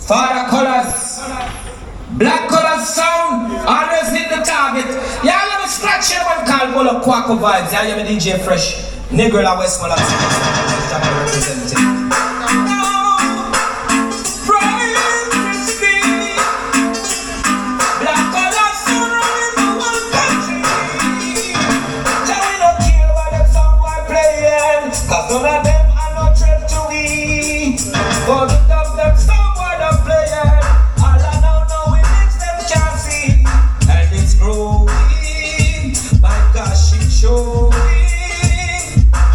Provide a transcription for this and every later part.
Father Kolaz, Black Kolaz sound, always hit the target. Y'all let me scratch your one called Bolo Quacko Vibes. Y'all hear me DJ Fresh, Negro la Westmoreland representing. None of them are no threat to we. For the dub them somewhere them playing. All I know we mix them can't see. And it's growing. My gosh, it's showing.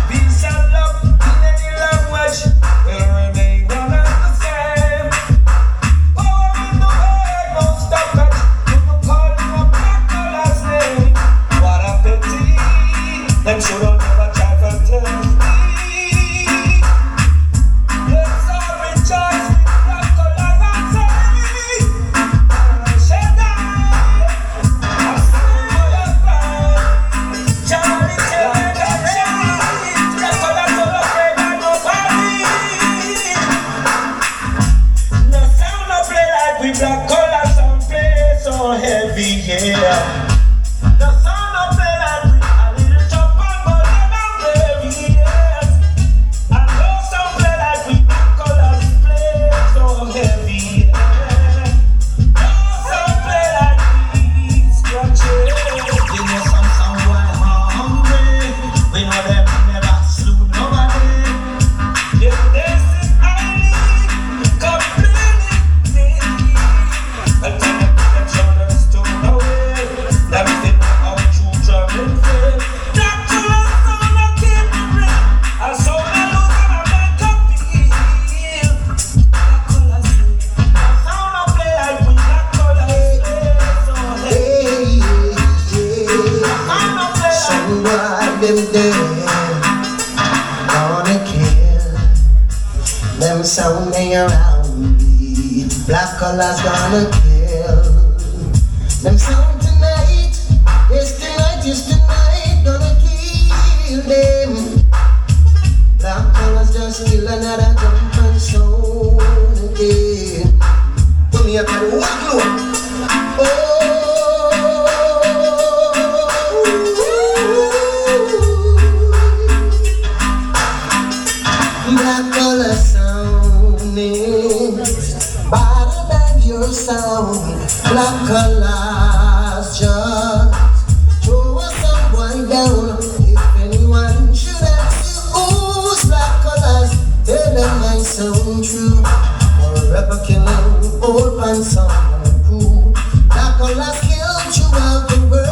Peace and love in any language will remain one and the same. Power in the world, no stop it. People calling up Black Kolaz name. What a pity. Them should have never tried to tell. Black Kolaz sound play so heavy, yeah. The sound of play like we a little chop and but them are heavy, yes. And those sound play like we Black Kolaz play so heavy, yeah. Those sound play like we scratch it. You know some sound while hungry. We know them never slew nobody. Yeah, this is highly complete. And tell them them shoulders to the way. Them fit out true traveling faith. Black Kolaz sound a keep the ring. And so I look and I make a feel. Black Kolaz sound a play like we Black Kolaz play so heavy. Sound a play like some boy them dead gonna kill. Them sound they around me. Black Kolaz gonna kill. Them sound tonight, yes tonight, gonna kill them. Black Kolaz just kill another jump and sound again. Put me up and walk low. Black Kolaz sounding better than your sound. Black Kolaz just throw us some boy down. If anyone should ask you who's Black Kolaz, tell them I sound true. Forever killing old pan sound and cool. Black Kolaz killed throughout the world.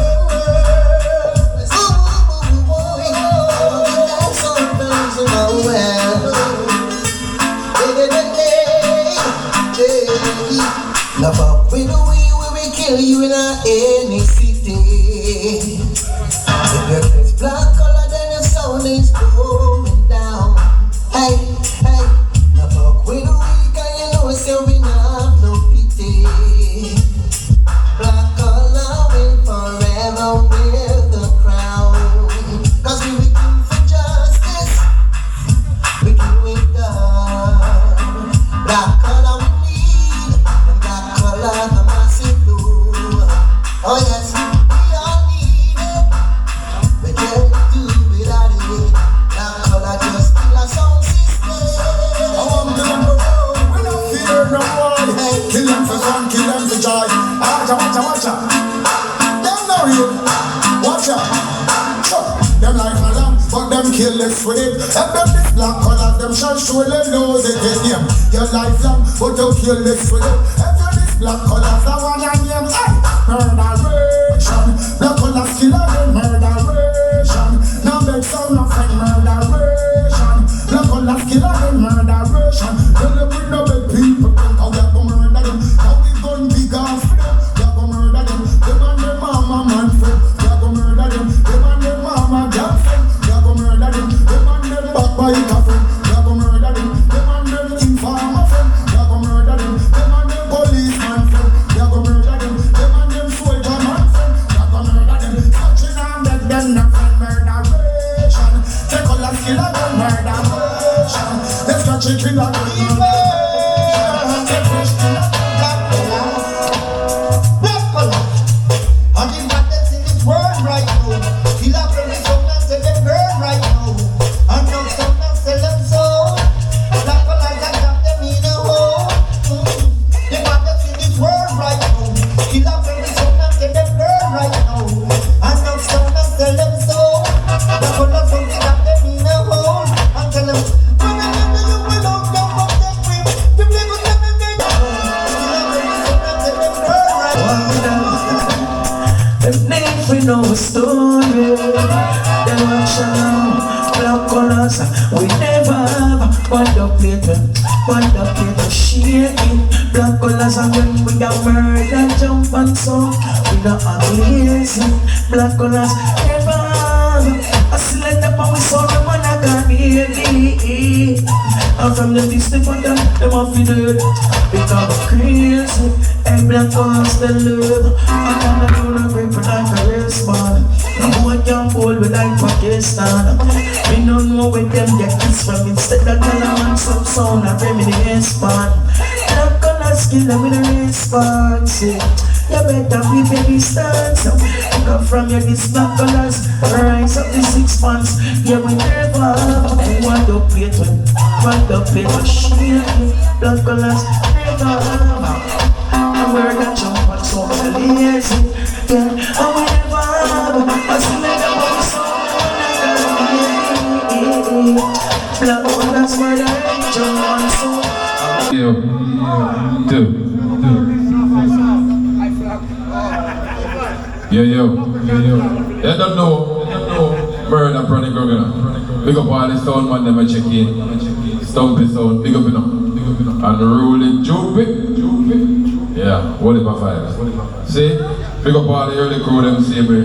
Now fuck with the way we will kill you in any city. If your face Black Kolaz then your sound is going down. Hey, hey. Now fuck with the weak and you know say we not have no pity. Black Kolaz will forever wear the crown. Cause we kill for justice. We kill with God. Black Kolaz we need. Black Kolaz a massive blue. Oh yes, we all need it. We can't do without it. Black Kolaz just kill a sound system. I want them to roll. We don't fear no one. Kill them for fun, kill them for joy. Watcha. Them no real. Watcha. Them life no long, but them kill us with it. And them this Black Kolaz, them shall surely know they get name. Your life long, but you kill us with it. And this Black Kolaz, I want your name. Hey, murderation. Black Kolaz killer, them murderation. Now beg sound of friend murderation. Black Kolaz killer, them murderation. Tell them we no beg people, how we go murder them. How we gun big off them. We go murder them. Them and their mama man friend. We go murder them. Them and their mama girl friend. We go murder them. Them and them backbiter friend. We go murder them. Them and them informer friend. We go murder them. Them and them policeman friend. We go murder them. Them and them soldier man friend. We go murder them. Touching and beg them not friend murderation. Take Kolaz killer them murderation. Let's catch it killer them murderation. Take fresh And the baddest in this world right now. Kill up every sound and say them burn right now. And no sound and sell them soul. Black Kolaz and drop them in a hole. The baddest in this world right now. Kill up every sound and say them burn right now. And no sound and sell them soul. Black Kolaz and drop them in a hole. And tell them, whenever you will not come up them with, the people tell them they don't. Kill up every sound and say them burn right now. We know a story, then watch now. Black Kolaz, we never have one up plate, shake it. Black Kolaz, and when we got murder, jump and so we not lazy. Black Kolaz, never have. I select up and we saw them when I got baby. And from the distant for them off the dirt. Become crazy, and Black Kolaz the love. I can't do no break for like a race ball. No boy can hold with like Pakistan. We don't know where them get this from. Instead of tell them on some sound and reminisce man. Black Kolaz kill them with a response. You better be baby stance. Come from your this Black Kolaz, rise up the 6 months. Yeah, we never have one up plate machine. Black Kolaz never have. And we're not jump on so lazy. Yeah, and we never have. I still never want so Black Kolaz murder jump on so. Yo. They don't know. Murder Pranic Gugana. Big up all the sound man them check in. Stumpy sound, big up enough. And rolling Jupe. Yeah, hold it for 5. See? Big up all the early crew them see me.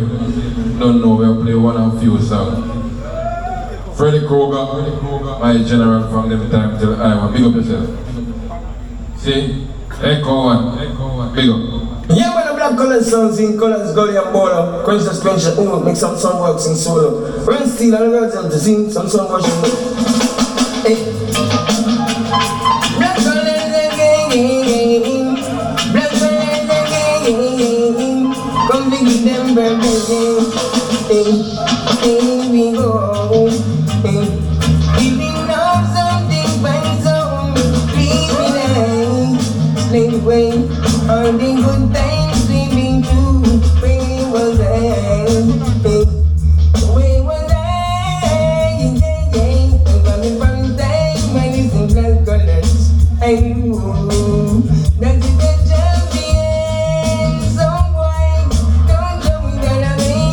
Don't know, we'll play one of few songs. Freddie KRUEGER, my general from them time till I want. Big up yourself. See? Echo one. Big up. Yeah, when the Black Kolaz sounds in Kolaz, Gully and Baller, Quench, make some song works in solo. Run Steel and girls them to sing some song version. Hey. Black Kolaz again, Black Kolaz again, come begin them burning. Hey, we go. Hey, giving up something by some, leaving slave away. All the good times sleeping through. Where was I? Where was I? I'm coming from time. I listen Black Kolaz. I do. That is the champion. So why don't tell me that I'm me?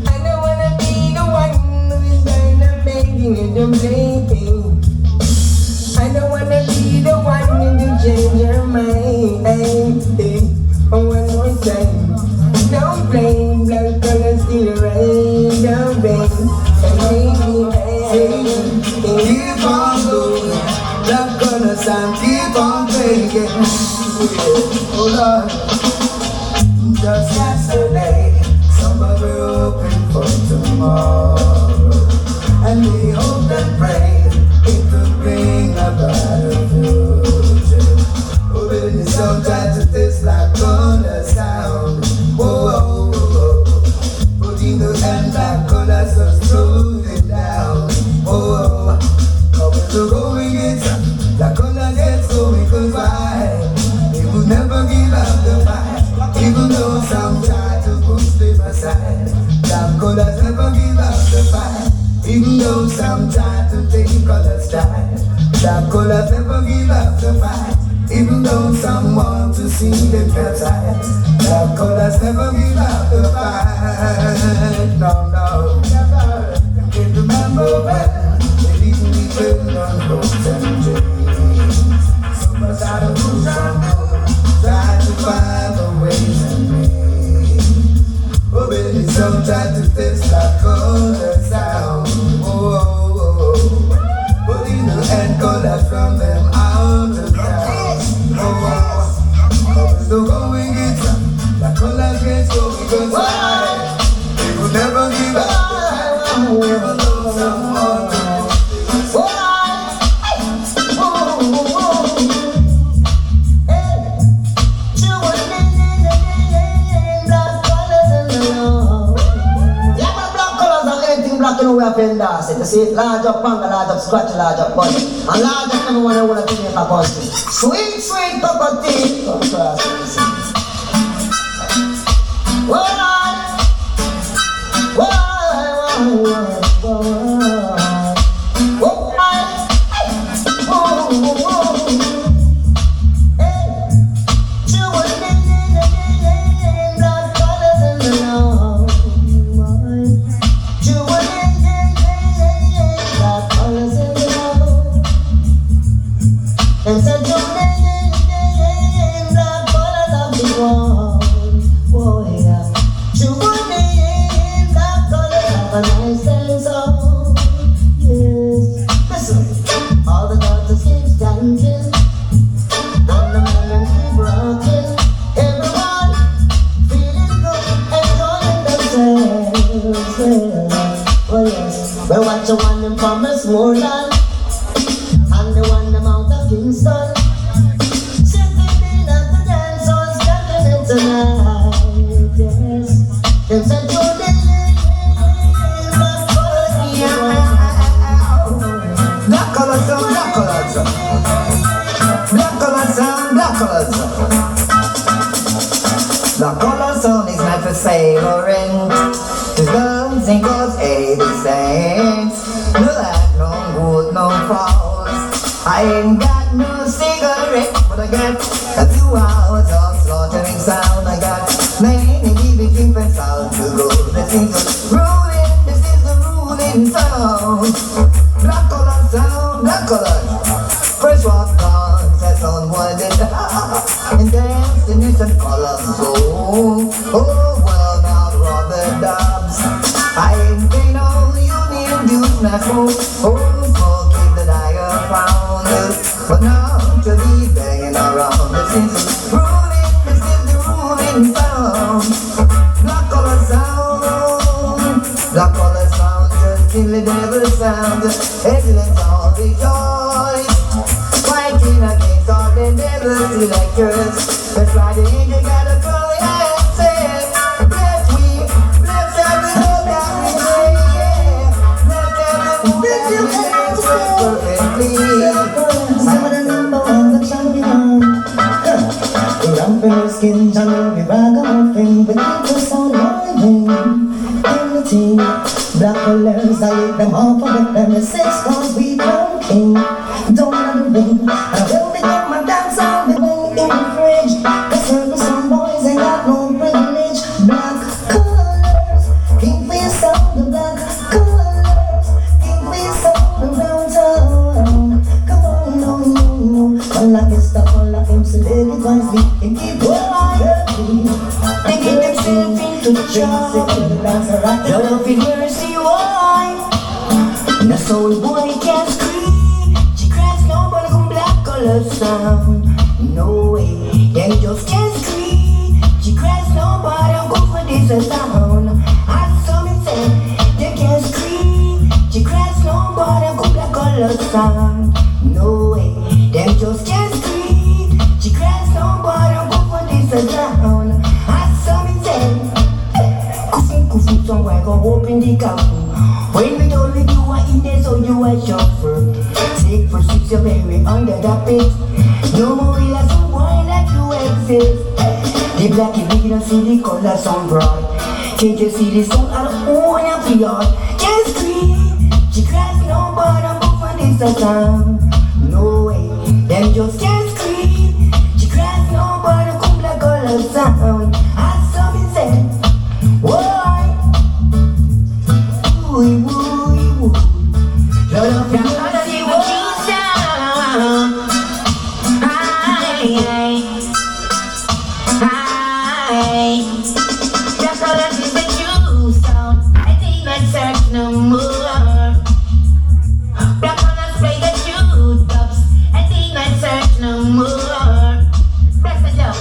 I don't wanna be the one who is gonna making it a play. I don't wanna be the one to change your mind. One more time. Don't blame Black Kolaz still rain. Don't blame. Keep on going, Black Kolaz and keep on playing. Oh Lord, just yesterday, somebody hoping for tomorrow, and we hope and pray it could bring a better future. Oh, baby, sometimes it tastes like Kolaz sound. Whoa. But in the end, Black Kolaz just throw it down. Oh, come with the going gets Black Kolaz gets going, cause why? They will never give up the fight, even though some try to push them aside. Black Kolaz never give up the fight, even though some try to take Kolaz time. Black Kolaz never give up the fight, even though some want to see them outside. Black Kolaz never give up the fight. No, never. I can remember when they didn't even on hopes and dreams. So much out of push and pull, try to find the ways and means. Oh baby, some try to taste like Kolaz sound. But in the end, Kolaz from them out of town. So going gets up, Black Kolaz gets going, because why? They will never give up the fight, even though someone we have to endorse it. You see it, large up panga, large up scratch, large up bunny. And large up everyone who want to make a country. Sweet, sweet cup of tea. Come across, well, what you want them from Westmoreland and the one them out of Kingston. Sitting in at the dance hall, standing in tonight, yes. Them said to the Black color sound, black color sound. Black color sound, black color sound. Black color sound is not for savoring. The guns and goes 80 cents. No like no good, no false. I ain't got no cigarette, but I got a 2 hours of slaughtering sound. I got many living from sound to go. This is the ruling sound. Black color sound, black color. First rock contest on one day. And destination colors go. Oh well, now Robert Dobbs. I ain't paying no union dues, not smoke. Oh, smoking the diaphragm. But now to be banging around. This is the ruling sound. Black color sound. Black color sound, just kill the devil sound. Excellent all rejoice. Fighting against all the devils electors. That's why the angel gotta go and say, bless we, bless every hope that we say, yeah. Bless every hope that we say perfectly. some of the number one the champion. The ramping skin, jungle, the ragamuffin, but people so living. Unity, black colors, I eat them all for them. The 6 cause we crown king. Don't let them ring. I will become my dance, I'll be waiting in the fridge. The circus some boys ain't got no privilege. Black colors, keep me sound the black colors, keep me sound around town. Come on, no. One like it's the one like him, so let it once be and keep going. They get themselves into the job. Lord of mercy, why? No soul boy can't scream. She cries nobody come black color sound. No way, them just can't scream. She cries nobody go for this sound. As some say, they can't scream. She cries nobody come black color sound. No way, them just can't scream. She cries nobody go for this sound. As some say, kufu somewhere go open the coffin. When we told you are in there, so you are suffer. 6 for 6, you're very under the pit. No more will I some boy like you exist. The black if you don't see the color sound bright. Can't you see the sound out of own of the yard? Can't scream. She cries nobody go for this sound. No way, them just can't scream. She cries nobody come black color sound. As some say, why? Woo. Lord of mercy, what you sound. Hi. Black colors is the true sound. I think not search no more. Black colors play the true dubs. I think not search no more. That's the job.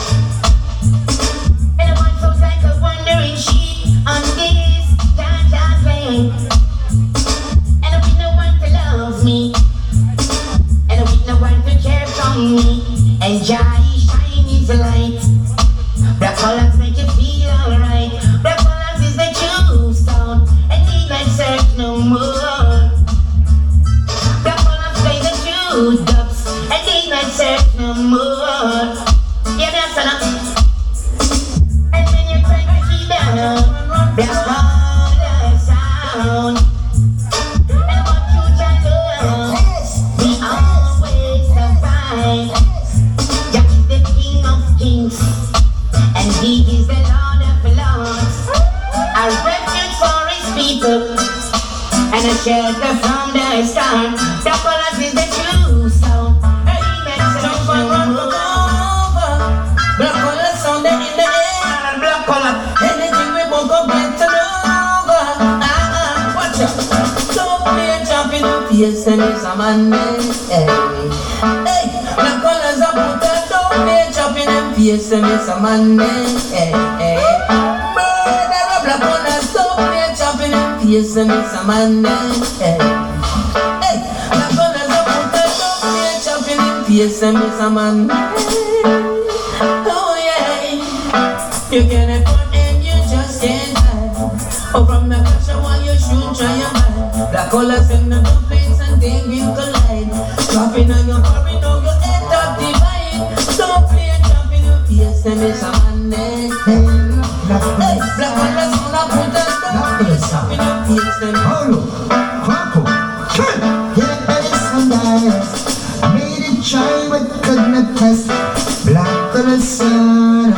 a refuge for his people, and a shelter from the storm. The Kolaz is the true sound. He makes a jump and run for cover. Black Kolaz sound in the air, and black Kolaz. Anything we won't go get to over. Watch out. Don't play jumping up, yes, and it's a man. Hey, black Kolaz up with that. Don't play jumping up, yes, and it's a man. Black Kolaz, don't play chopping and piercing, it's a man. Hey, Black Kolaz, don't play chopping and piercing, it's a man. Oh yeah, you can afford and you just can't hide. Oh, from the pressure while you shoot, try your mind. Black Kolaz in the good place and they will collide. Dropping on your car, you know your head up divide. Don't play chopping and piercing, it's a man. Hey, Black Kolaz on a put us down. It's up in your face, then Paulo, Quaco, Yeah, it's some guys made it try but could not test. Black Kolaz son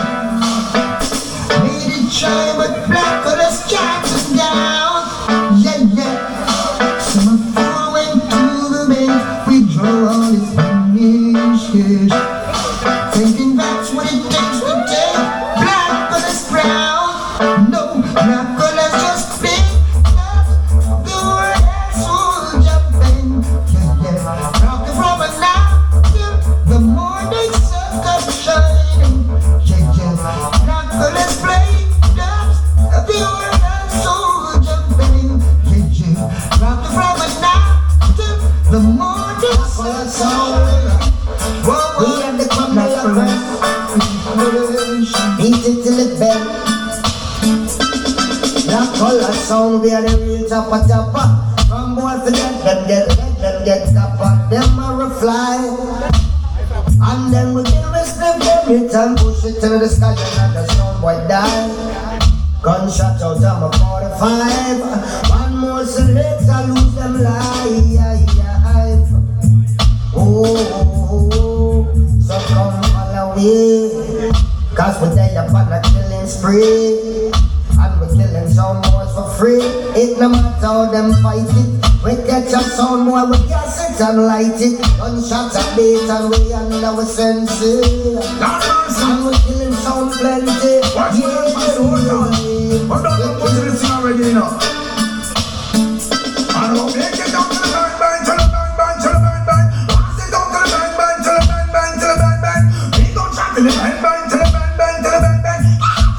made it try but Black Kolaz tracked him down. Yeah. So my fool went to the bank, we drove all his finishes, thinking that's what it takes to take Black Kolaz proud. No, Black Kolaz just big up the world soul jumping. Yeah. Rockin' from a now till the morning sun comes shining. Yeah. Black Kolaz play dubs of the world soul jumping. Yeah. Rockin' from a now till the morning sun comes shining. We have the crumble beat it till it bend. Black Kolaz sound, we are the real chopper. From boy for them get topper. Them are a fly, and then we get rest them it and push it to the sky and the sound boy die. Gunshot out of my 45. One more select, I lose them life. Oh, so come all away, cause we die upon a killing spree, and we killing sound boys for free. It no matter how them fight it, we catch a sound boy, we gas it and light it. Gunshots a beat and we under our senses, and we killing sound plenty. But don't put this in already, you know. I don't make it down to the bang, to the bang, to the bang. I say down to the bang, to the bang, to the bang. We don't chat to the bang, to the bang, to the bang.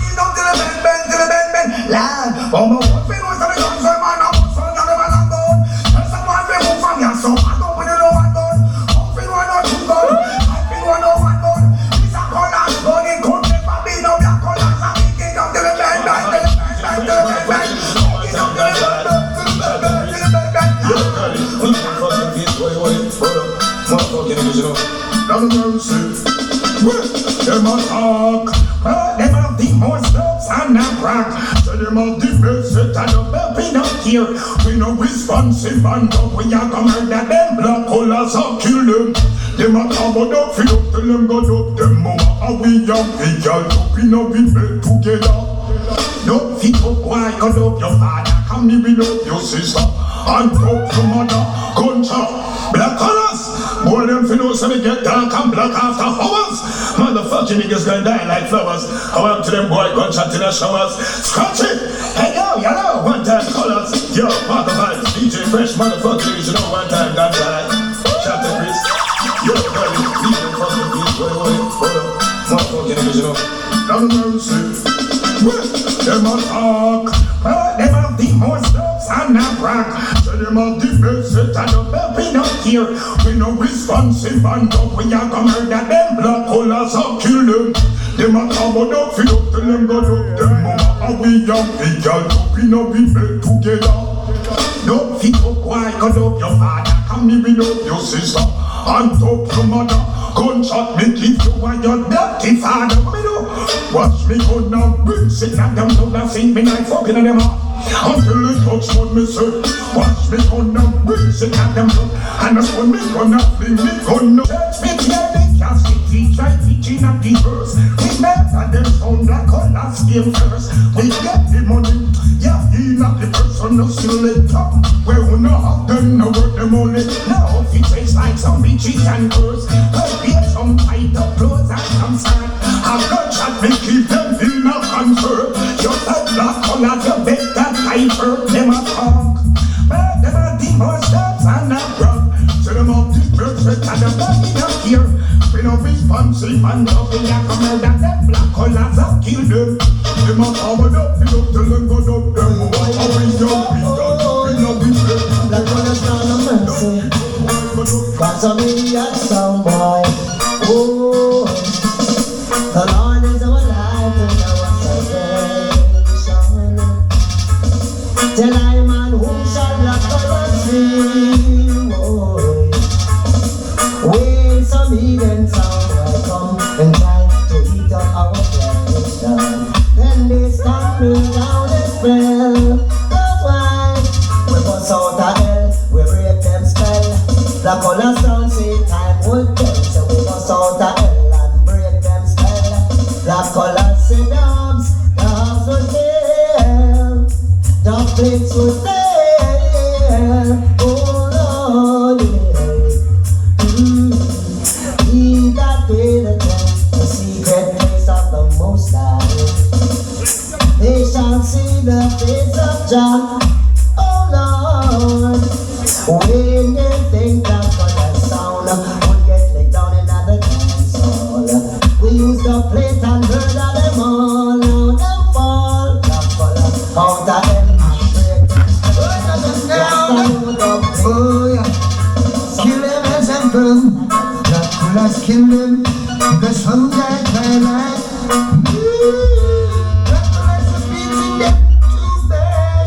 We down to the bang, to the bang. Lad, but my one thing was that I don't say man, I'm so down the man I'm gone. Tell someone to move from here, so I don't put it on one gun. One thing one or two gun, I think one or one gun. This a Kolaz gun, it could never be no Black Kolaz. I'm thinking down to the bang, to the bang, to the bang. Down the mercy, them a talk, them have the most loves and a crack. So them have the best set and the baby not here. We no responsive and up, we a come murder them. Black Kolaz a kill them. Them a come on up, fill up till them got up. Them mama and we a big girl, up in a we bed together. Don't fit up, why cut up your father, come live up your sister, and up your mother, gunshot. Black Kolaz, more them finna so they get dark and black after hours. Motherfucking niggas gonna die like flowers. I went to them boy gunshot in the showers. Scratch it! Hey yo, you know, one time Kolaz. Yo, motherfucker, DJ Fresh, motherfucking niggas, you know, one time got died. Shout to Chris. Yo, buddy, leave them fucking beat, boy, hold up. Motherfucking niggas, you know. Down the mercy. Them a talk, them have the most loves and a crack. So them have the best set and the baby not here. We no responsive and up, we a come murder them. Black Kolaz a kill them. Them a come on up, fill up till them got up. Them mama and we a big girl, up in a we bed together. Don't fit up, why cut up your father, come live up your sister, and up your mother. Gunshot me give you and your dirty father. What me do? Watch me go now, bring sick at them, don't I think me knife up in them heart. Until it touch what me say. Watch me go now, bring sick at them, and that's when me gonna fling me gun now. Church me clearly, cast it, teacher, teaching at the verse. Remember them sound like Kolaz game first. We get the money, till it top. Where we no have them, no work them only. Now if it tastes like some bitches and girls, get some tight up clothes and some sand. Have gunshot, they keep them in a concert. Just that black color, you bet that I hurt them a talk. But them a the most steps and a rub. So them up the perfect and the body not here. We no responsive and nothing like a murder. Them black colors have killed them. Them a powered up, they don't tell them go up them. Why are we done? We no be fair. Black colors down the mercy. Cause I'm in that sound boy. Oh, the Lord is our life and our salvation. Tell I man whom shall black colors sing. Oh, when some heathen sound will come and try to eat up our creation, then they stumble down and fell. That's why we bust out a hell, we break them spell. Black color sound say time would tell, so we bust out a hell and break them spell. Black color say dubs would tell, dub plates would tell. Oh Lord, yeah. He that will attend the secret place of the Most High, they shall see the face of Jah. Oh Lord, when you think that color sound would get laid down in the dance hall, we use the plate and murder them all. Now them fall, black color out of them. Oh yeah, kill them as a burn. Black colors kill them because some guy cry like. Black colors are beating them too bad.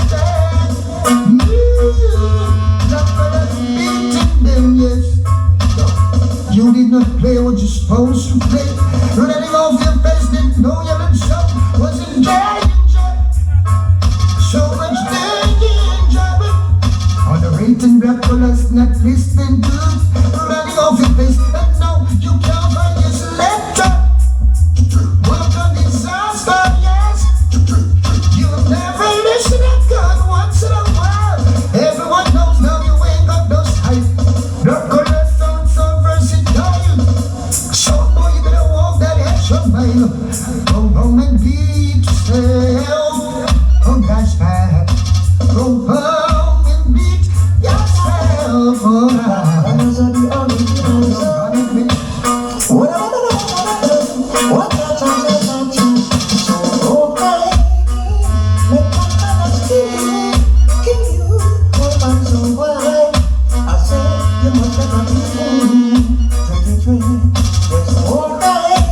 Black colors beating them, yes. You did not play what you're supposed to play. Running off your face, didn't know you looked so. Wasn't there enjoy? So much danger. On the rating, black colors not listening to it. Running off your face, and now you can't find your selector. What a disaster, yes. You never listen to God once in a while. Everyone knows now you ain't got no sight. Black colors sound so versatile. So boy, you better walk that extra mile. Go home and be yourself. Oh, that's bad. Go home and beat yourself. Those are the originals. What that sounds like you. So okay, make my colors kill you. Oh, I'm so wild. I say you must never be fooled. Yes, alright.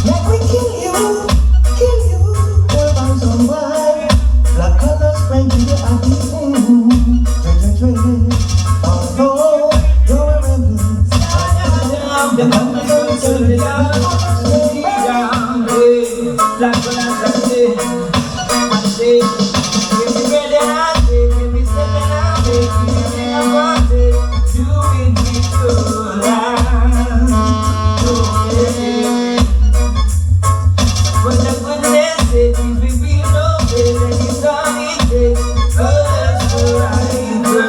Make me kill you. Oh, I'm so wild. Black colors bring you a fool. Oh no, you're a rebel. The mountains to the black colors are dead. I say, give me bread and I take, give me step and I make, everything I want it, do it with your life. For the goodness sake, if we be no faith, then it's all it takes, colors forever.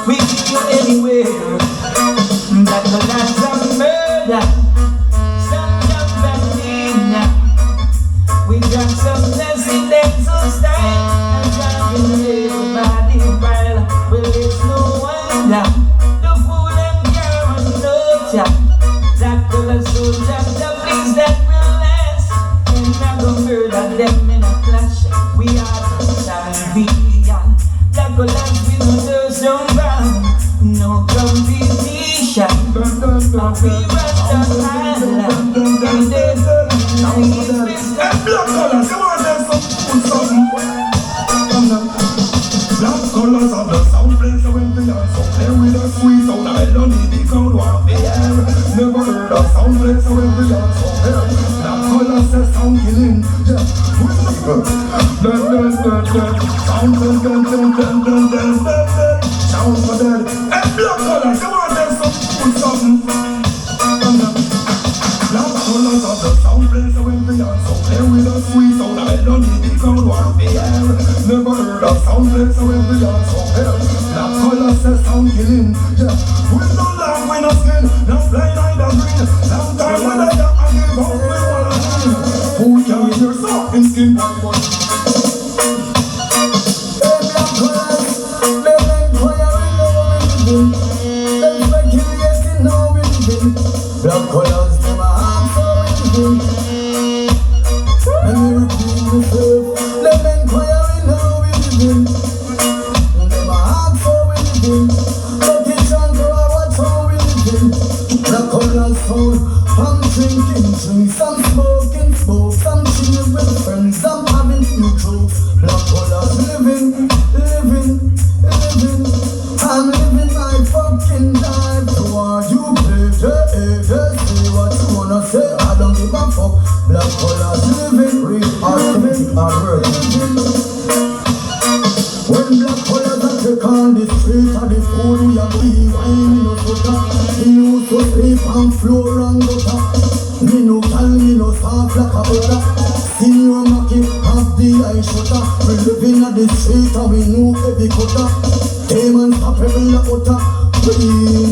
We can go anywhere. Black colors of murder. Some jump back in. We got some residential style. And driving everybody wild. Well, it's no wonder the fool and girl and no chap. Black color soldiers, the police that will last. And I'm gonna murder them in a clash. We are the champion. Black colors, we know there's no round, no competition. We run the island in this Black colors, you want them some food, something. Black colors of the sound place, so when we are so clear with a sweet sound, I don't need the crowd warfare. Never heard so every dance so hell. Black color says sound killing. Yeah, sound for dead. And black color, come on, there's some something. Black colors of the sound plays so every dance so play with a sweet sound. I don't need the crowd want to hear. Never heard of sound plays so every dance so hell. Black color says sound killing. Yeah, we no laugh when I skin. No blind eye the green. Long time when I got I give up me wanna win. Who can hear something skin white one? Hey, black colors, they make fire in the wind. They speculate in the wind. Black colors, them a arm for wind. And we repeat myself. They make fire in the wind. Them a arm for wind. But it's on to a watch for wind. Black colors sound. I'm drinking drinks, I'm smoking smoke, I'm chilling with friends, I'm having few jokes. Black colors living, living, living. I'm living my fucking life. So are you play, say what you wanna say, I don't give a fuck. Black colors living, real argument, hard work living. When black colors are take on the street of the food, we are be wine in a soda. We used to sleep on floor and gutter. Me no cal, me no soft like a butter. Senior Mackie have the eye shutter. We living at the street and we know every cutter. Demons stop every utter. We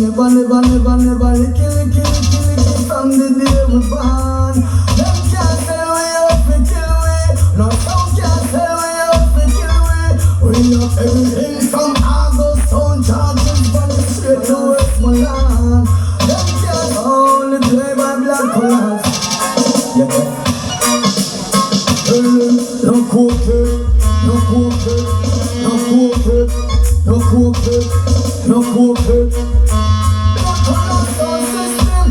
never licky from the day we born. Them can't tell we up to kill we. No sound can't tell we up to kill we. We have everything from August on charges, but it's straight to Westmoreland. Them can't only play by black colors. Yeah. No cocaine, no cocaine, no cocaine, no cocaine, no cocaine. Black colors soundsystem.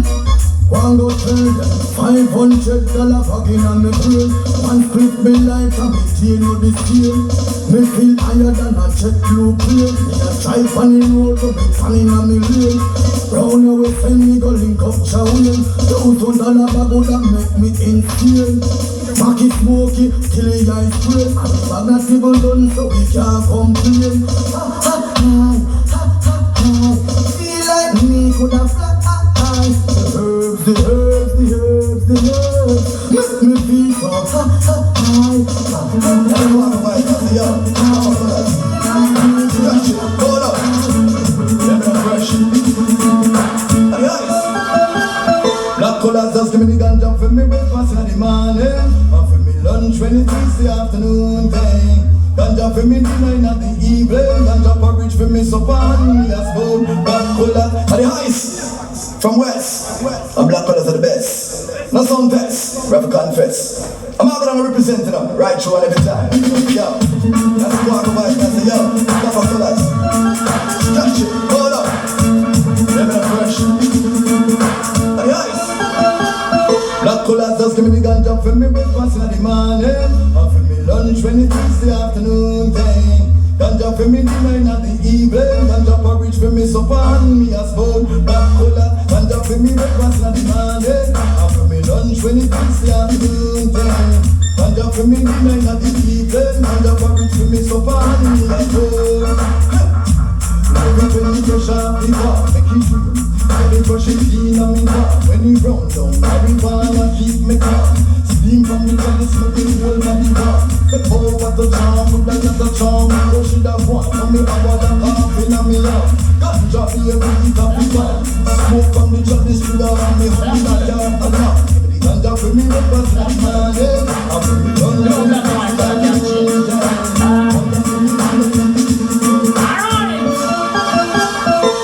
One go tell them $500 fucking on me brain. One split me like a meeting of the steel. Me feel higher than a jet blue plane. Me a drive on the road but me falling on me lane. Round away send me go link up Chowin. $1,000 bag would that make me insane. Mackie smoky, kill a eye spray. And the bag not even done so we can't complain. Ha ha ha, ha ha ha. Feel like me coulda fly. The herbs, make me feel so high. Hold up. Let me fresh. Black colors just give me the ganja for me breakfast in the morning. And for me lunch when it is the afternoon thing. Ganja for me dinner in the evening. Ganja porridge for me supper and me a spoon. Black colors are the highest. From West, and black colors are the best. No some fest, rap confess. I'm not gonna represent them, right through every time. Yo, that's the walk of it, that's the yo, black colors. Stretch it, hold up. Let me fresh. Hey, ice. Black colors just give me the ganja for me breakfast in the morning. And for me lunch when it is the afternoon thing. Ganja for me dinner in the evening. Ganja porridge for me supper and me a spoon. Black color, ganja for me breakfast in the morning. And for me lunch when it is the afternoon thing. Ganja for me dinner in the evening. Ganja porridge for me supper and me a spoon. Love it when you brush off the bar, make it real. Love it brush it clean on me bar. When you round down, marijuana keep me calm. Steam from the body, smoking whole body warm. The power the charm, with the charm. You should have one, for me I want a half in a me arm. Ganja here, we eat up the bar. Smoke from the job, this should have me home in a yard alarm. Give me the ganja for me, but what's that man, yeah. I feel me done,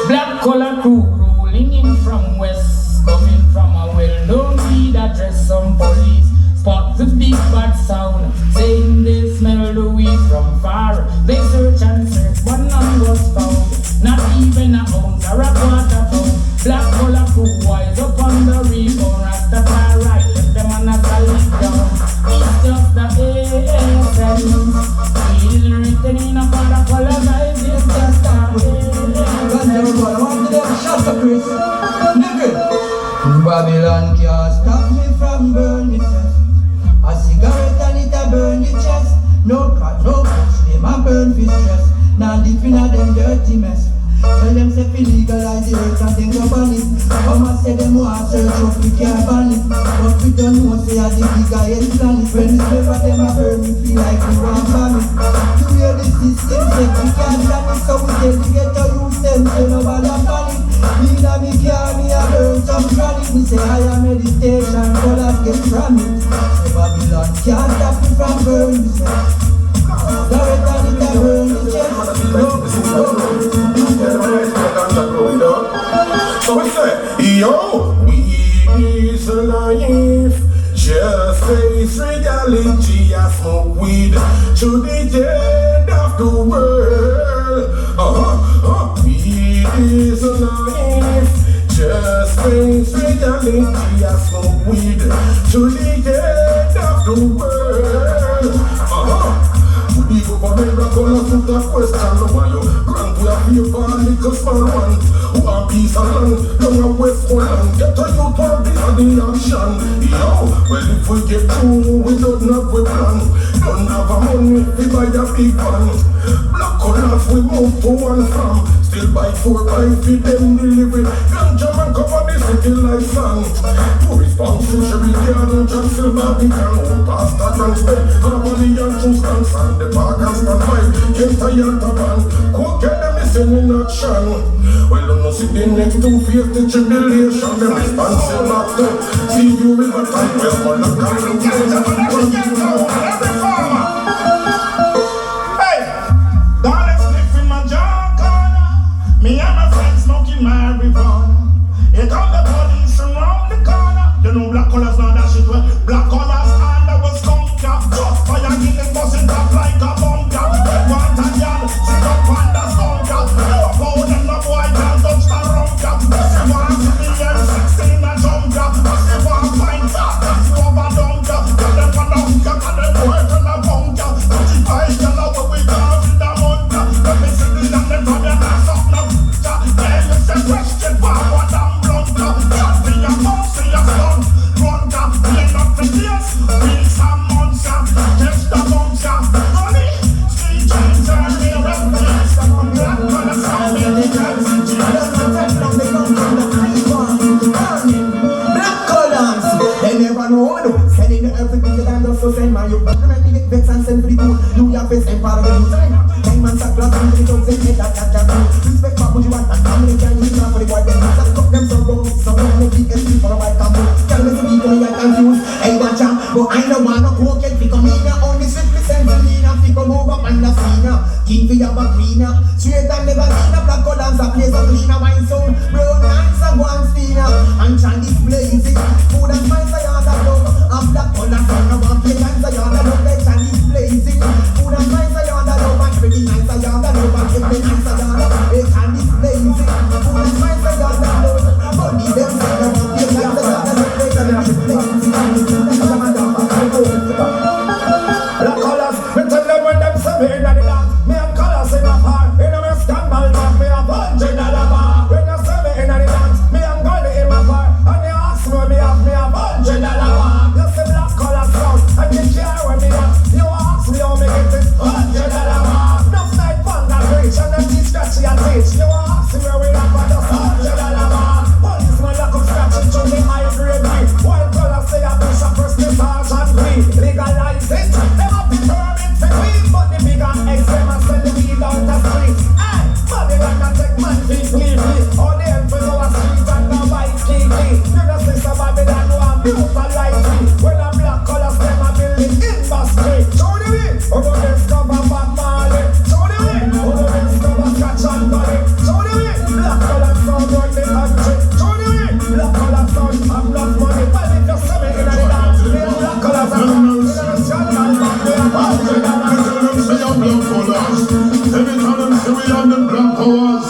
Black collar crew rolling in from west, coming from a well-known weed address. Some police spot the big bad sound, saying they smell the weed from far. They search and search, but none was found. Not even a ounce or a quarter pound. Black collar crew wise up on the rebound. Rastafari left them on a solid down. It's just the ASM. Weed is written in a part of color guys. It's just the ASM. Shut up, Chris. Nigga. Babylon can't stop me from burning chest. A cigarette and it a burn your chest. No cut, no push, them a burn for stress. Now deep in a them dirty mess. Tell them say fi legalize the earth and then go ban it. Come and say them want search up, we can't ban it. But we don't know say a the biggest planet. When we paper them a burn, we feel like we want ban it. The way the system say we can't stand it, so we tell the ghetto youth them say nobody ban it. Me na me car, me a burn some chronic. Me say higher meditation, Kolaz get from it. So Babylon can't stop me from burning myself. Garrett and it a burn the chest. So we say, yo, we is life. Just face reality and smoke weed to the end of the world. We is life. Just face reality and smoke weed to the end of the world. People for me, I'm gonna put that question on why you grant we have here for a little small one. Who are peace and land, down a Westmoreland. Get a youth for the action. Yo, well if we get through, we don't have a plan. Don't have a money, we buy a big van. Black Kolaz, we move to and from. Still buy 4-5 feet, them delivery. Ganja man cover the city like sand. To responsible, Sherry Garden, John Silver, we can hold past that transfer. Harmony and true stand, and the park and stand by. Can't tire the van. Go get them missing in action. Well, you know, see the next 2 fears, the tribulation. Them responsible back to see you river time. Westmoreland, every farmer. Hey, darling, sniff in my jar corner. Me and my friends smoking marijuana. Here come the police around the corner. You know Black Kolaz now that shit well. Black Kolaz and I was conquer. Just fire in the busting up like a bunker. One time y'all sit up on the skunker. No phone and no boy can't touch the runker. She want to be M16 a junker. She want to find that that's over dunker. Tell them for dunker and them boy from a bunker. 35 y'all know what we got in the bunker. Let me see the young them from your ass up now. Then you say question forward and blunter. Just be a mouse in your son. Runter, clean up the place. Weeks and months, catch the bumps, money. Street chains and the reference. Black Kolaz and the dance. Black Kolaz, they never know what to do. Sending the everything that I'm so send man. You better make me get vex and send for the cool. You your face and part of the new China. 10 months of class and the dogs and head that respect for what you want and family can use now for the white men. Just cut them some bones, some of them big and for a white camel. Tell me to be going like confused. Hey, watch out, but I don't want no cocaine. Pick on me now, only sweet me send to me now. Pick on over and the scene. King for your greener. Straight and never seen a Black Kolaz a place of cleaner. Wine sound, brown eyes and one spinner. And Chinese blazing. Food and spice I have that love. And Black Kolaz on the one play and I have that love. Like Chinese blazing. Food and spice I have that love. And everything nice I have that love. And everything nice I have that love. Like Chinese blazing. Food and spice I have that love. Body them say I want to play like I have that love. Like Chinese blazing. Black Kolaz, me tell them when them say me in the dance. Me and Kolaz in a bar. In a West Campbell bar, me a $100 bar. When you say me in the dance, me and Gully in my bar. And you ask me me have me a $100 bar. You see Black Kolaz sound, and you care where me at. You ask me how me get it, $100 bar. Enough night fun that reach, and them teach scratchy and teach. You ask me where we at, but just $100 bar. Policeman lock up scratching through the high grade weed. While Kolaz say a bishop first me sergeant weed. Legalize it, them have the permit for weed. But the big and X them a sell the weed out the street. Aye, Babylon a take man feet cleanly. All the help is our street and no bike key. You know sister Babylon who a beautiful life. When a Black Kolaz them a building industry. Show the way, over discover Bob Marley. Show the way, over discover Scratch and Dolly. Show the way, Black Kolaz sound run the country. Show the way, Black Kolaz sound have enough money. Well if you see me in the dance, me and Black Kolaz are in a scandal, but we are Every time them say we on them Black Kolaz.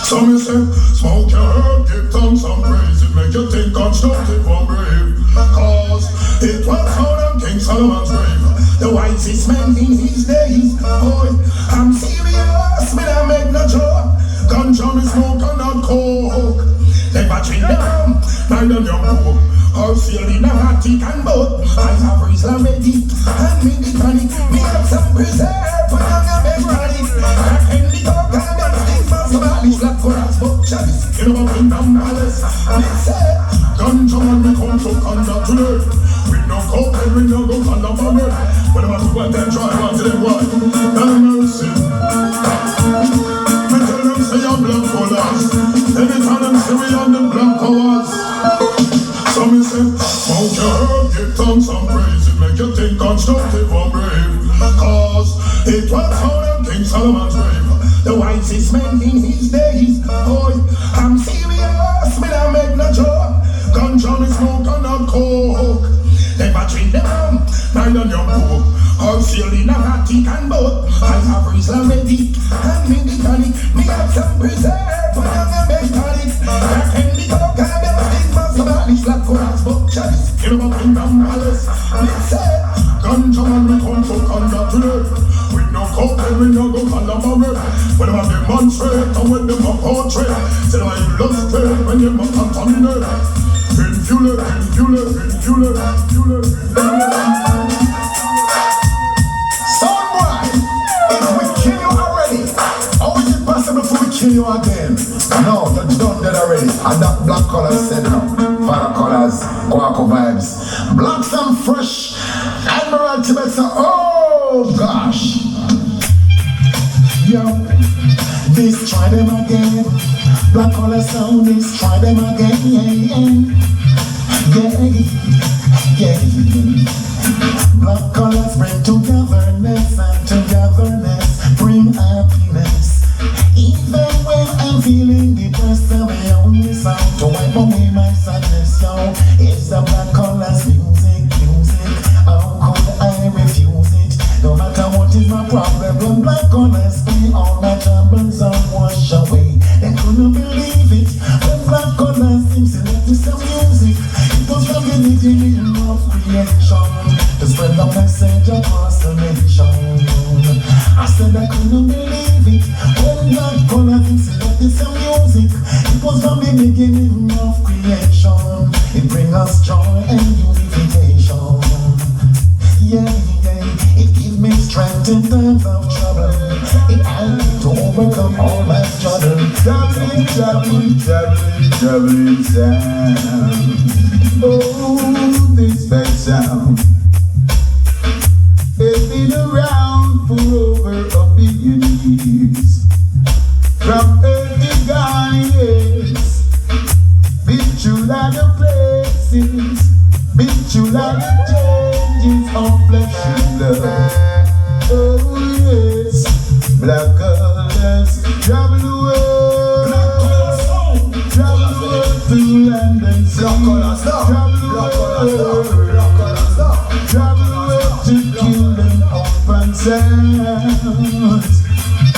So me say, smoke your herb, give thanks and praise. It make you think constructive and brave. Cause it was found on King Solomon's grave. The wisest man in his days. Boy, I'm serious, me I make no joke. Ganja me smoke and not coke. Never drink the rum, Nine and young poor. Or sail in a Vatican and boat. I have Islam ready and me the panic. Me have some preserve for young and big rally. I can the talk and them stigmas about this black chorus. But Chavis, you know, in the palace. They say, ganja man, we come to congratulate. We no coke and we no go on the bomber. When I'm to what they try, what to them what? No mercy. Me tell them say I'm black colors. Anytime them say we on the black colors. So me say, smoke your herb, give thanks and praise. It make you think constructive and brave. Cause it was how them King Solomon's grave. The wisest man in his days. Boy, I'm serious, me not make no joke. Ganja me smoke and not coke. Never treat them wrong, neither young coke. Or sail in a Vatican boat. I have Islam ready and me the tonic. Me have some preserve for young and big tonic. I can the coke and them stigmas about this black chorus. But Chavis, you know in the palace. They say, ganja man we come to congratulate. We no coke and we no go collaborate. When them a demonstrate and when them a portrait. Say why you love straight when you must contaminate. Infule. Soundboy, if we kill you already, how is it possible for we kill you again? No, you're done dead already. And that black color said no. Father colors, Quaco vibes. Blacks and fresh. Admiral Tibet say, oh gosh. Yo, this try them again. Black color sound, this try them again. Yeah. Black colors bring togetherness, and togetherness bring happiness. Even when I'm feeling depressed, the only sound to wipe away my sadness, yo, is the black colors music. How could I refuse it? No matter what is my problem, when black colors play, all my troubles are washed away. They couldn't believe it. When black colors seems to let this music. It was from the beginning of creation to spread the message across the nation. I said I couldn't believe it. When black colors seems to let this music. It was from the beginning of creation. It brings us joy and unification. Yeah. It gives me strength in times of trouble. It helps me to overcome all my struggles. Traveling sound. Oh, this bad sound. It's been around for over 1 billion years. From early guys, been through lot of places, been through lot of changes of flesh and blood. Oh yes, black colors travel the world, travel the world through land and sea. Travel the world to kill them up and sounds.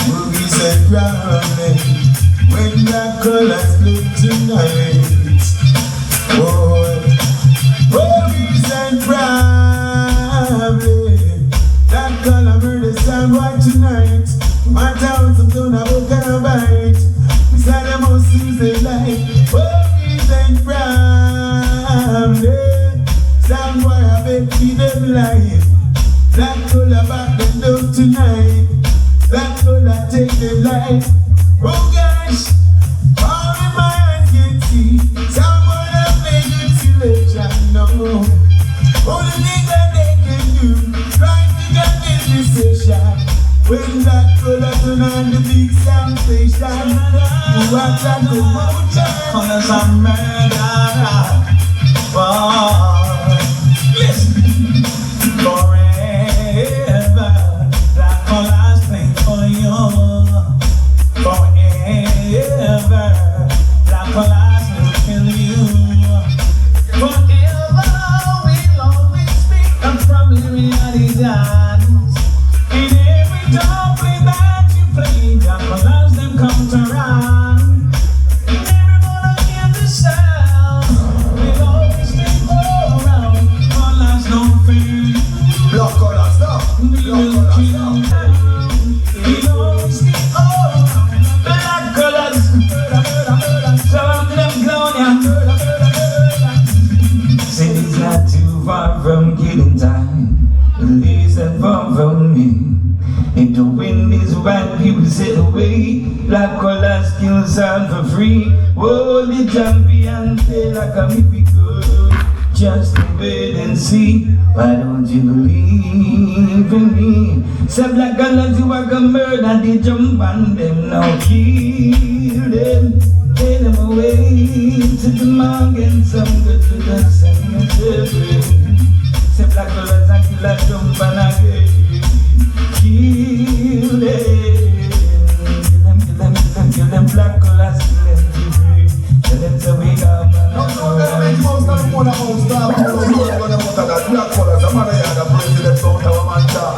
Movies and drowning when black colors play tonight. Boy, movies and drowning, black color murder sound right tonight. My town's a ton of book and a bite. Beside the most Tuesday light. Movies and drowning, sound why I bet me them life. Black color back them down tonight. Black color take them life. Oh gosh, all in my eyes can see. Someone have made it selection, no. Only thing that they can do, try to get this decision. When black color turn on the big sound station, watch out the motion. Colors are murder. Listen, forever, black colors play for you. Forever, black colors will kill you. Forever, we'll always be a problem in the dance. In every double that you play, black colors them come to run. Never gonna hear the sound. We'll always be Black Kolaz kill sound for free. Oh, the champion play like a mythical. Just wait and see. Why don't you believe in me? Say Black Kolaz, you are gonna murder the jump on them. Now kill them, take them away to the mountain. Some good to the sun and children. Say Black Kolaz and kill a jump and again. Kill them Black Kolaz, kill them free. Tell them to wake up and Black Kolaz, a man of the president sound our man jar.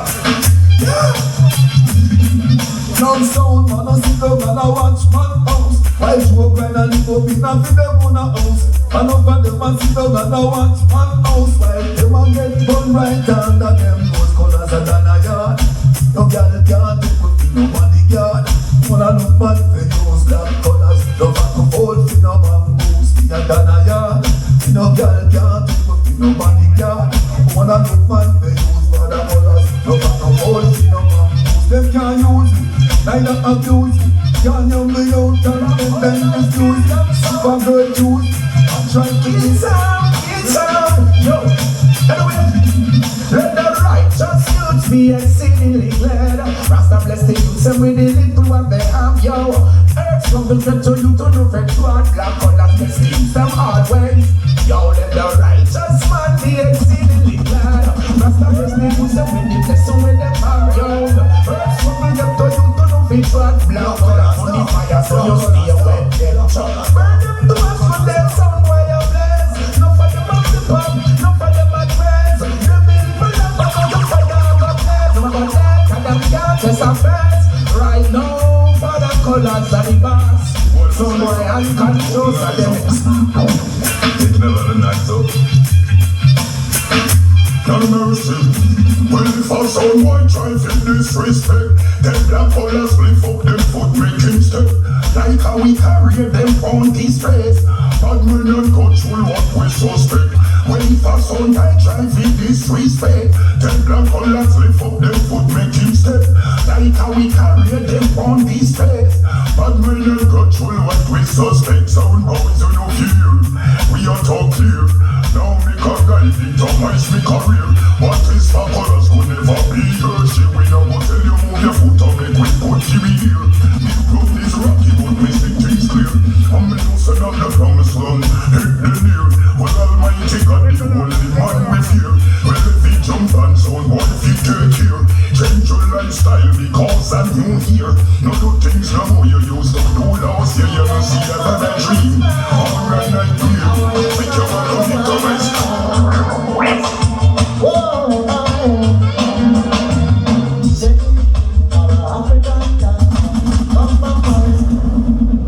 Now sound man a sit up and a watch man house. While Joe grind and live up in a video on a house. And up and them a sit up and a watch man house. While them a get bun right under them those colors are done a yard. No girl can't take up in no bodyguard. Wanna look bad for use Black Kolaz. No back up hold for no bamboos. We a done a yard. No girl can't take up in no bodyguard. Wanna look bad for use Black Kolaz. No back up hold for no bamboos. Them can't use it, neither abuse it. Can't young me out and then excuse them. Super girl juice, I'm trying to get some. Yo, anyway, let the righteous youth be exceedingly glad. Rasta bless the youths and with the little what they have, yo. Earth from the fret to you to no fret to our Black Kolaz bless the youths them always. Yo, let the righteous man be exceedingly glad. Rasta bless the youths and with the blessing with them have, yo. Earth from the fret to you to no fret to our Black Kolaz on the fire so you stay away. Burn them to us with their sound where you bless. No for them up the pub, no for them at friends. Them in for them but no fire of a bless. No for that and them can't test a fence. Right now for the Kolaz and the boss. Some boy unconscious of them. It's never the night though. No mercy. Well, if I sound white drive in disrespect, then Black Kolaz lift up them foot making step. Like how we carry them on these streets. Bad men and control what we suspect. Well, if I sound white drive in disrespect, then Black Kolaz lift up them foot making step. Like how we carry them on these streets. Bad men and control what we suspect. Sound boys on your fear. We are talk clear. Now make a guide it up, my career. What is for Kolaz could never be here. She will not tell you move your foot and make we put you in here. The road is rocky but we see things clear. I'm a new son of the promised land, hit the near. Well, Almighty God, the only man we fear. Well, if we jump and sound boy, if you take care. Change your lifestyle because I'm new here. No do things no more you used to do last year. You don't see that as a dream. Alright, night here. Make your man of it to rest.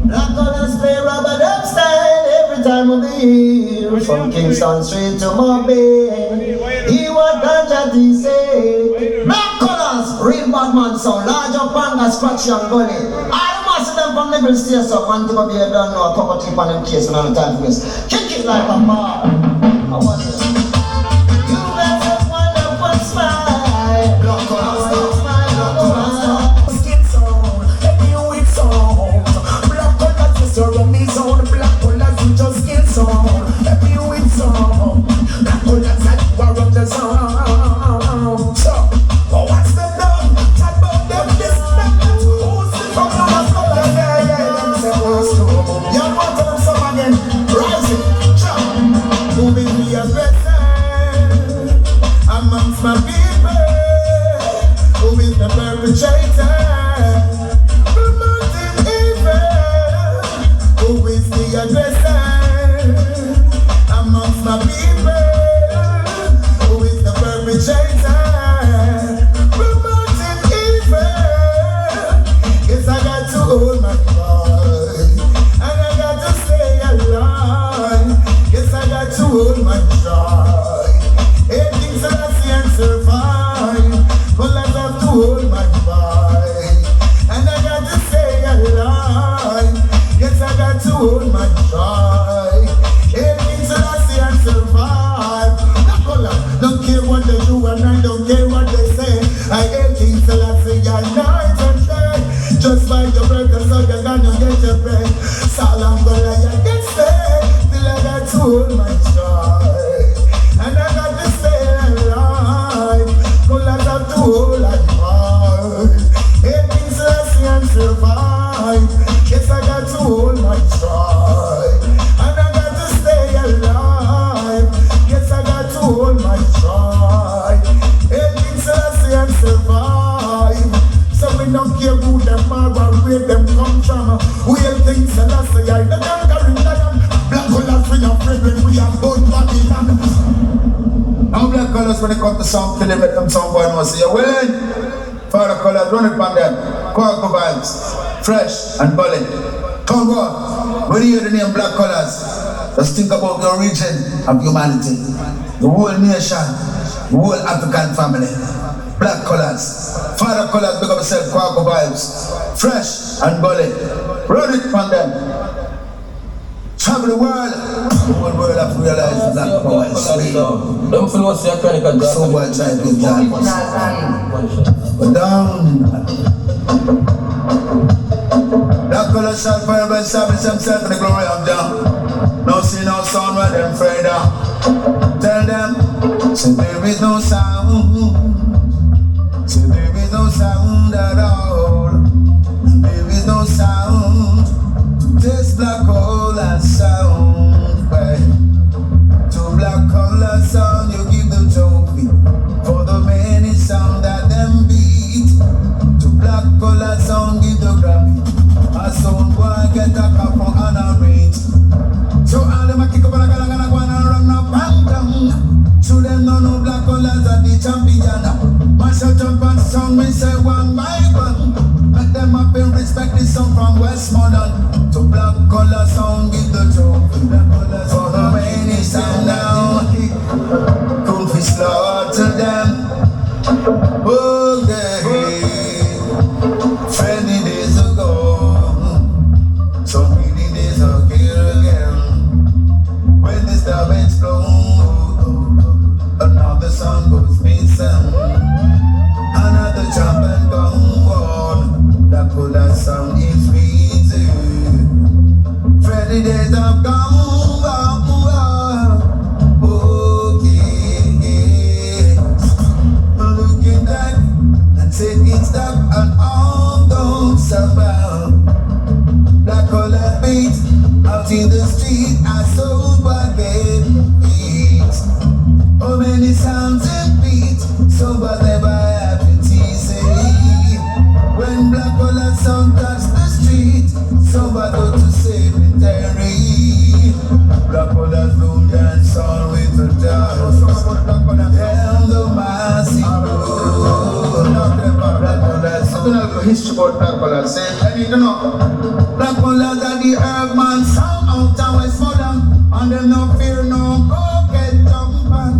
Black Kolaz play rubber dub style every time of the year. From Kingston Street to Mobile, he was ganja to say. Black Kolaz, real bad man sound, large up and scratchy and gully. I must them from the grill stairs up and to be a done no a cup of tea on them case and on the time for this. Kick it like a bar. I want it. You have a wonderful smile. Black Kolaz, smile, Black Kolaz. Skin sound, heavy with sound. Black Kolaz just around me sound. Black Kolaz you just skin sound, heavy with sound. Black Kolaz that you around the sound. So, what's the done? Chat about them this, that, who's the from the Black Kolaz? Yeah, them say what's to. You want to them some again? Rising, jump, moving me a better amongst my people. Who is the perpetrator? Promoting evil. Who is the aggressor? Amongst my people. Who is the perpetrator? Promoting evil. Yes, I got to hold my pride. And I got to stay alive. Yes, I got to hold my pride. Everything's that I see and survive. But I have to hold my pride. And I got to stay alive. Yes, I got to hold my pride. Everything's that I see and survive. when it comes to sound killing, let them sound boy know say you're willing. Father Kolaz, run it on them. Quaco vibes, fresh and bullet. Come on, when you hear the name Black Kolaz, just think about the origin of humanity, the whole nation, the whole African family. Black Kolaz, Father Kolaz, big up yourself, Quaco vibes, fresh and bullet. Run it on them. Travel the whole world have realized Black Power is free. Don't feel what's your chronic and So much time to jam. But down. Black Kolaz shall forever establish himself in the glory of Jah. No see no sound where them afraid of. Tell them, say there is no sound. Say there is no sound at all. There is no sound. This Black Kolaz sound, right? To Black Kolaz sound, you give the trophy for the many sound that them beat. To Black Kolaz sound, give the Grammy. A sound boy get a couple and a rate. So all them a kick up and a go and run up and down. So them no Black Kolaz are the champion. Mash up jump and sound, me say one by one. Let them up and respect this song from Westmoreland. To Black Kolaz sound, give the trophy. For the many sound now, could we slaughter them? Oh, friendly days ago, so many days are here again. When the star explode, another song goes missing. Another jump and go on. Black Kolaz sound is easy. Freddie days have gone. Okay. Looking back and taking stock and all those around. Black Kolaz beat out in the street. I sold baguette beats. Oh, many sounds and beats. So but never have to tease. When Black Kolaz sound touch the street, somebody to cemetery. Black Kolaz bloom dance all with the dance. Tell the massive road. Black Kolaz, I don't know the history about Black Kolaz. Say, I need to know. Black Kolaz are the herb man sound out and Westmoreland. And them no fear no go get jump on.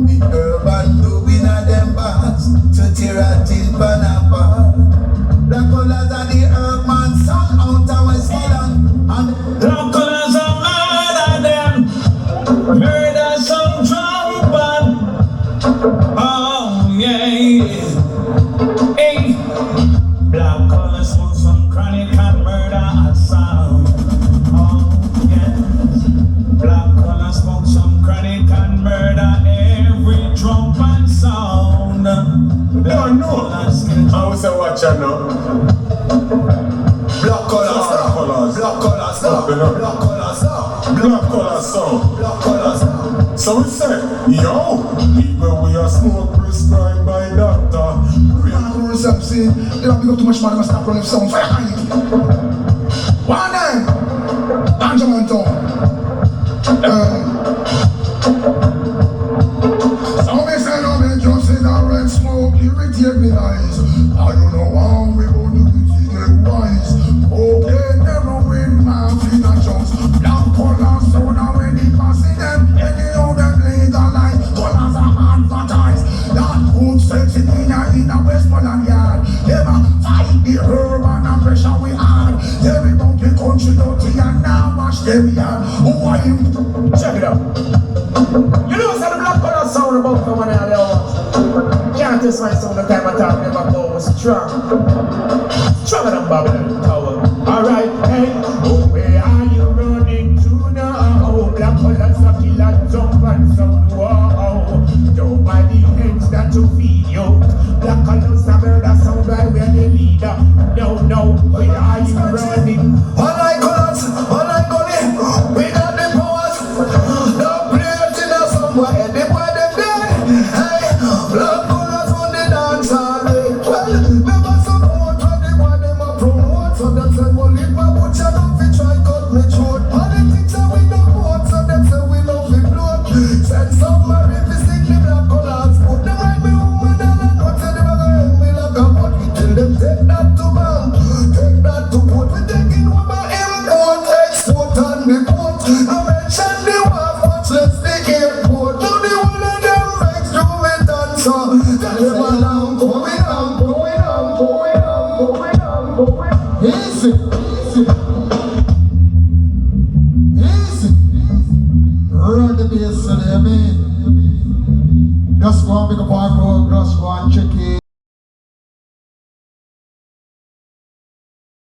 The urban doing a them bats to tear a tin pan apart. Black Kolaz are the herb man sound out of Westmoreland. And Black Kolaz are mad at them. Murder some trumpet. Oh yeah. Hey. Black Kolaz smoke some chronic and murder a sound. Oh yes. Black Kolaz smoke some chronic and murder every drum and sound. Black Kolaz I was a watcher now. Black Kolaz, Black Kolaz, Black Kolaz, Black Kolaz sound. Black Kolaz. So we say, yo, people we are smoke prescribed by doctor. Rihanna Rose up, see, they don't pick up too much money, must stop running sound. One name, Benjamin Town. So me say no, me just say that red smoke irritate me eyes. I don't know how we gonna get wise. Okay, never win my finger jumps. Black Kolaz sound and when they passing them, anyhow them legalize. Kolaz are advertised. That good sex in a Westmoreland yard. Never fight the urban and pressure we had. Every monkey country dirty and now wash them yard. Who are you? Check it out. You know what's the Black Kolaz sound about from one of the hours? Can't test my sound the time I talk never go was strong. Stronger than Babylon Tower. Alright, hey, oh, where are you running to now? Oh, Black Kolaz a killer jump and sound. Whoa, nobody hates that to feed you. Black Kolaz a murder sound right where the leader. No, where are you running? All I Kolaz, all I Kolaz, we got the powers. No players in us somewhere, the boy them dead. Hey, Black Kolaz on the dance hall. Well, never support what the boy them a promote. So them said, well, if I put you down, fi try cut me mention the war, but let's the airport. Now the one of them makes do me dance. Tell them I'm going on, going on, going on, going on, going on. Easy, easy, easy. Run the bass today, man. Just go and pick up our crowd, just go and check it.